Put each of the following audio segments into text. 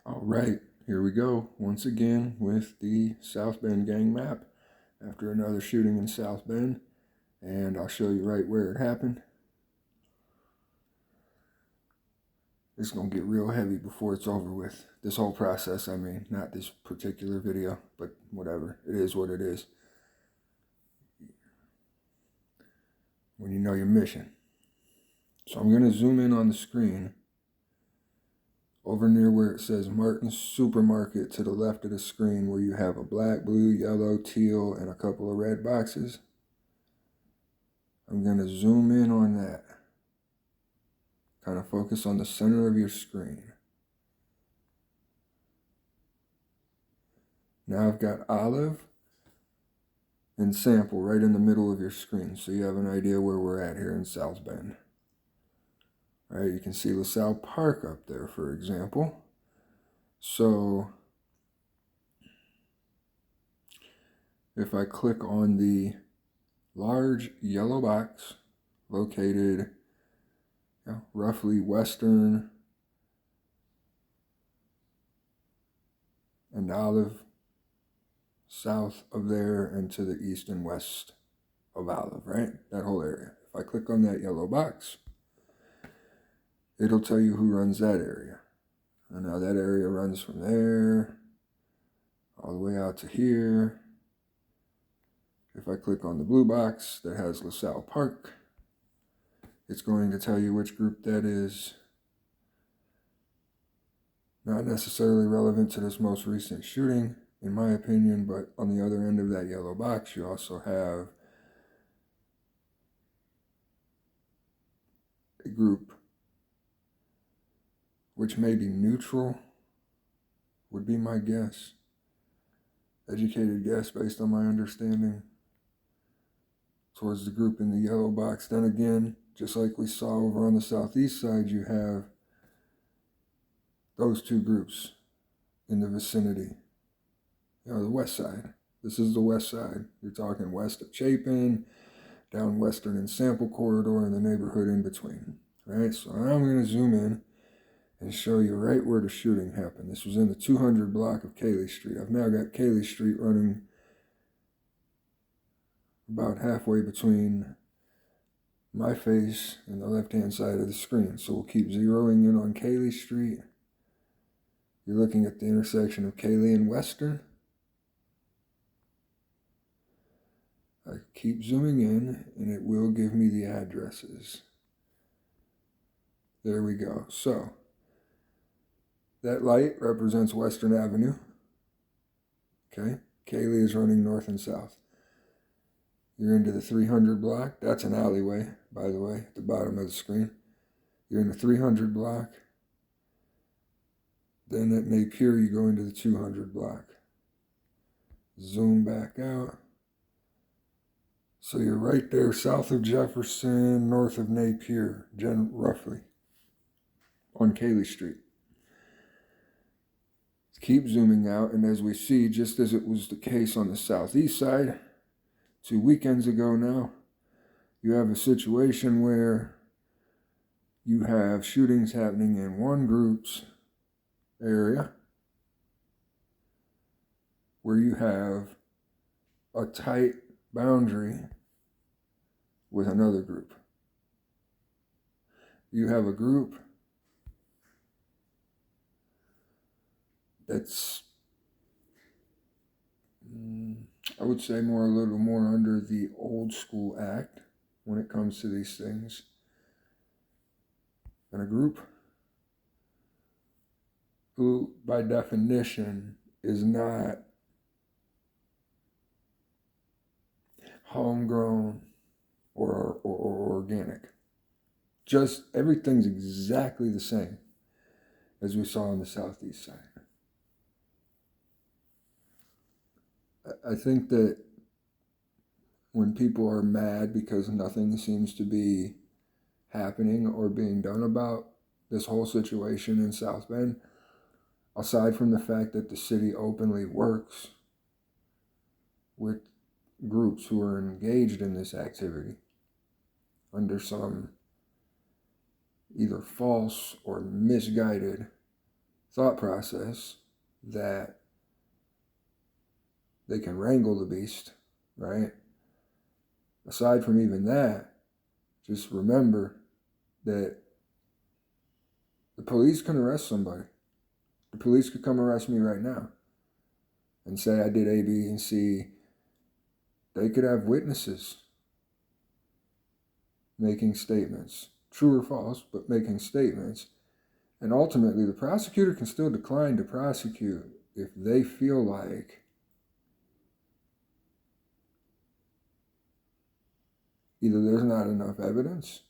All right, here we go once again with the South Bend gang map after another shooting in South Bend, and I'll show you right where it happened. It's gonna get real heavy before it's over with. This whole process, I mean, not this particular video, but whatever. It is what it is. When you know your mission. So I'm gonna zoom in on the screen over near where it says Martin's Supermarket to the left of the screen, where you have a black, blue, yellow, teal, and a couple of red boxes. I'm going to zoom in on that. Kind of focus on the center of your screen. Now I've got olive and sample right in the middle of your screen, so you have an idea where we're at here in South Bend. All right, you can see LaSalle Park up there, for example. So if I click on the large yellow box located roughly western and olive, south of there, and to the east and west of olive, right? That whole area. If I click on that yellow box, it'll tell you who runs that area. And now that area runs from there all the way out to here. If I click on the blue box that has LaSalle Park, it's going to tell you which group that is. Not necessarily relevant to this most recent shooting, in my opinion, but on the other end of that yellow box, you also have a group which may be neutral, would be my guess. Educated guess based on my understanding, towards the group in the yellow box. Then again, just like we saw over on the southeast side, you have those two groups in the vicinity. The west side. This is the west side. You're talking west of Chapin, down Western and Sample Corridor, and the neighborhood in between. Right? So now I'm going to zoom in and show you right where the shooting happened. This was in the 200 block of Cayley Street. I've now got Cayley Street running about halfway between my face and the left-hand side of the screen. So we'll keep zeroing in on Cayley Street. You're looking at the intersection of Cayley and Western. I keep zooming in, and it will give me the addresses. There we go. So that light represents Western Avenue. Okay, Cayley is running north and south. You're into the 300 block. That's an alleyway, by the way, at the bottom of the screen. You're in the 300 block. Then at Napier, you go into the 200 block. Zoom back out. So you're right there south of Jefferson, north of Napier, roughly, on Cayley Street. Keep zooming out, and as we see, just as it was the case on the southeast side 2 weekends ago now, you have a situation where you have shootings happening in one group's area where you have a tight boundary with another group. You have a group that's, I would say, a little more under the old school act when it comes to these things, and a group who, by definition, is not homegrown or organic. Just everything's exactly the same as we saw on the southeast side. I think that when people are mad because nothing seems to be happening or being done about this whole situation in South Bend, aside from the fact that the city openly works with groups who are engaged in this activity under some either false or misguided thought process that they can wrangle the beast, right? Aside from even that, just remember that the police can arrest somebody. The police could come arrest me right now and say I did A, B, and C. They could have witnesses making statements, true or false, but making statements. And ultimately, the prosecutor can still decline to prosecute if they feel like either there's not enough evidence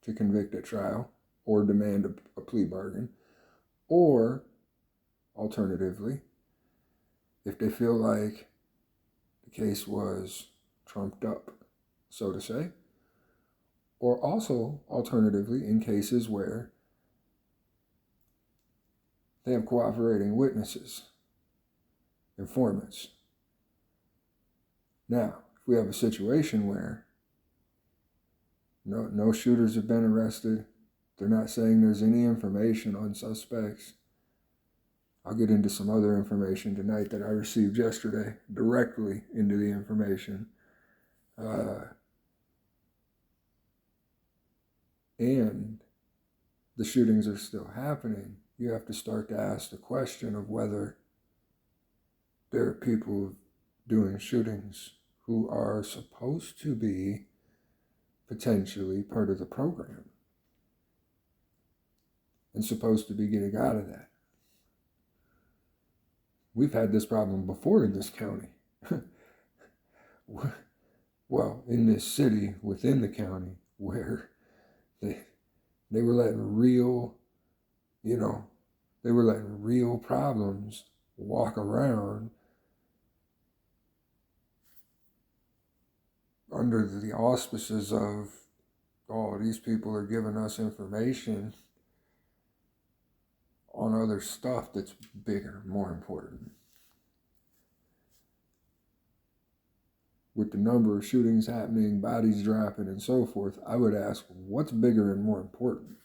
to convict at trial or demand a plea bargain, or alternatively, if they feel like the case was trumped up, so to say, or also alternatively in cases where they have cooperating witnesses, informants. Now, if we have a situation where no shooters have been arrested, they're not saying there's any information on suspects. I'll get into some other information tonight that I received yesterday, directly into the information. And the shootings are still happening. You have to start to ask the question of whether there are people doing shootings who are supposed to be potentially part of the program and supposed to be getting out of that. We've had this problem before in this county. Well, in this city within the county where they were letting real, they were letting real problems walk around under the auspices of, oh, these people are giving us information on other stuff that's bigger, more important. With the number of shootings happening, bodies dropping, and so forth, I would ask, what's bigger and more important?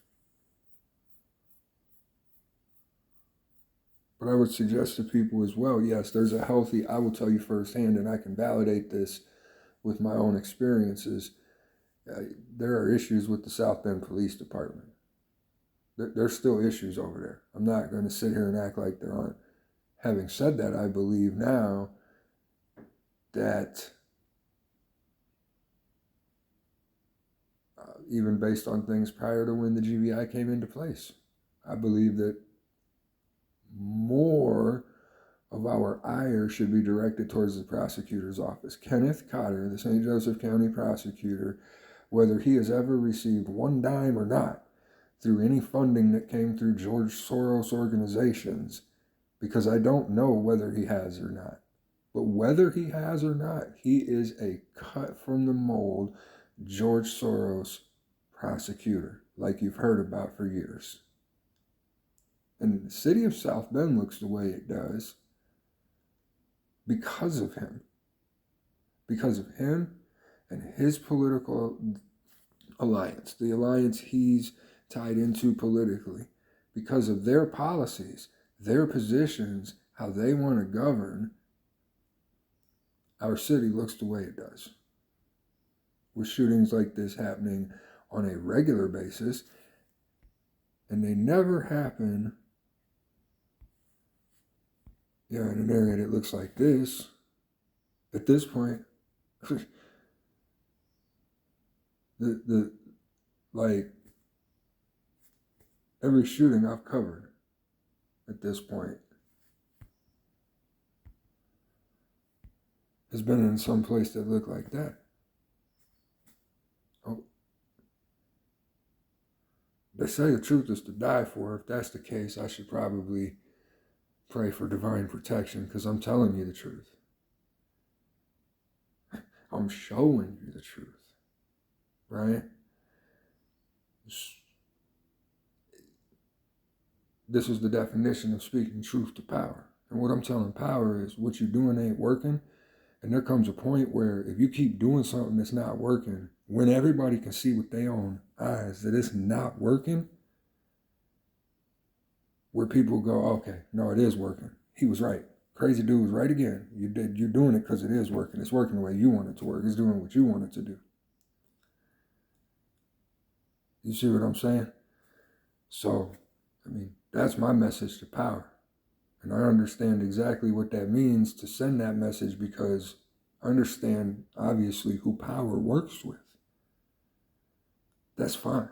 But I would suggest to people as well, yes, there's a healthy, I will tell you firsthand, and I can validate this with my own experiences. There are issues with the South Bend Police Department. There's still issues over there. I'm not going to sit here and act like there aren't. Having said that, I believe now that even based on things prior to when the GBI came into place, I believe that more of our ire should be directed towards the prosecutor's office. Kenneth Cotter, the St. Joseph County prosecutor, whether he has ever received one dime or not through any funding that came through George Soros organizations, because I don't know whether he has or not. But whether he has or not, he is a cut from the mold George Soros prosecutor, like you've heard about for years. And the city of South Bend looks the way it does because of him. Because of him and his political alliance, the alliance he's tied into politically, because of their policies, their positions, how they want to govern, our city looks the way it does. With shootings like this happening on a regular basis, and they never happen in an area that looks like this. At this point, like every shooting I've covered at this point has been in some place that looked like that. Oh, they say the truth is to die for. If that's the case, I should probably pray for divine protection, because I'm telling you the truth. I'm showing you the truth, right? This is the definition of speaking truth to power. And what I'm telling power is what you're doing ain't working. And there comes a point where if you keep doing something that's not working, when everybody can see with their own eyes that it's not working, where people go, okay, no, it is working. He was right. Crazy dude was right again. You're doing it because it is working. It's working the way you want it to work. It's doing what you want it to do. You see what I'm saying? So, I mean, that's my message to power. And I understand exactly what that means to send that message because I understand, obviously, who power works with. That's fine.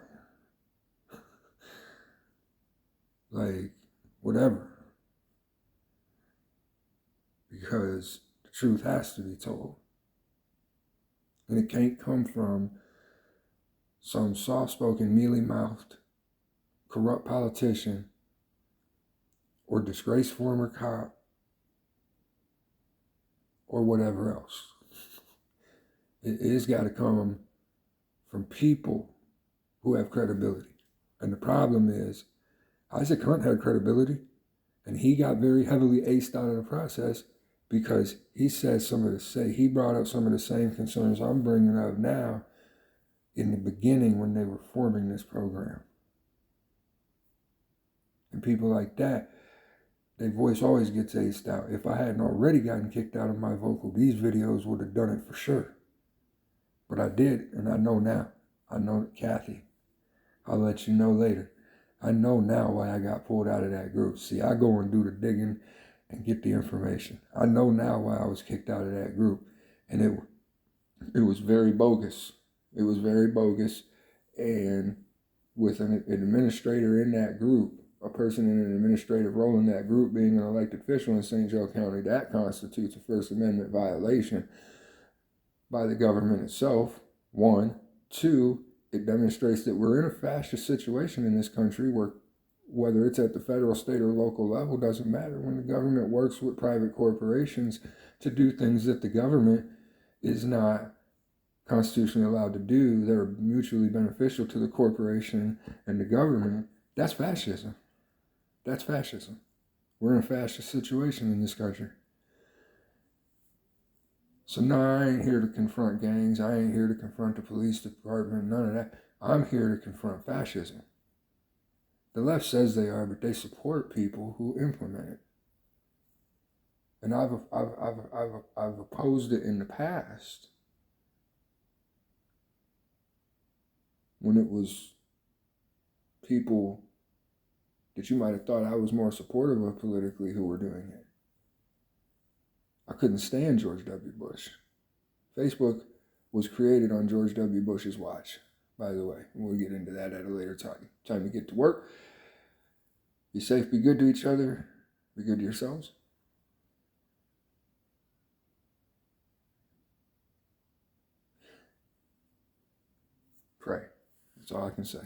Like, whatever. Because the truth has to be told. And it can't come from some soft-spoken, mealy-mouthed, corrupt politician or disgraced former cop or whatever else. It's got to come from people who have credibility. And the problem is, Isaac Hunt had credibility, and he got very heavily aced out of the process because he said he brought up some of the same concerns I'm bringing up now in the beginning when they were forming this program. And people like that, their voice always gets aced out. If I hadn't already gotten kicked out of my vocal, these videos would have done it for sure. But I did, and I know now. I know Kathy. I'll let you know later. I know now why I got pulled out of that group. See, I go and do the digging and get the information. I know now why I was kicked out of that group. And it was very bogus. It was very bogus. And with an administrator in that group, a person in an administrative role in that group being an elected official in St. Joe County, that constitutes a First Amendment violation by the government itself, one. Two, it demonstrates that we're in a fascist situation in this country where whether it's at the federal, state, or local level doesn't matter. When the government works with private corporations to do things that the government is not constitutionally allowed to do that are mutually beneficial to the corporation and the government, that's fascism. That's fascism. We're in a fascist situation in this country. So no, I ain't here to confront gangs. I ain't here to confront the police department, none of that. I'm here to confront fascism. The left says they are, but they support people who implement it. And I've opposed it in the past when it was people that you might have thought I was more supportive of politically who were doing it. I couldn't stand George W. Bush. Facebook was created on George W. Bush's watch, by the way. We'll get into that at a later time. Time to get to work. Be safe, be good to each other, be good to yourselves. Pray. That's all I can say.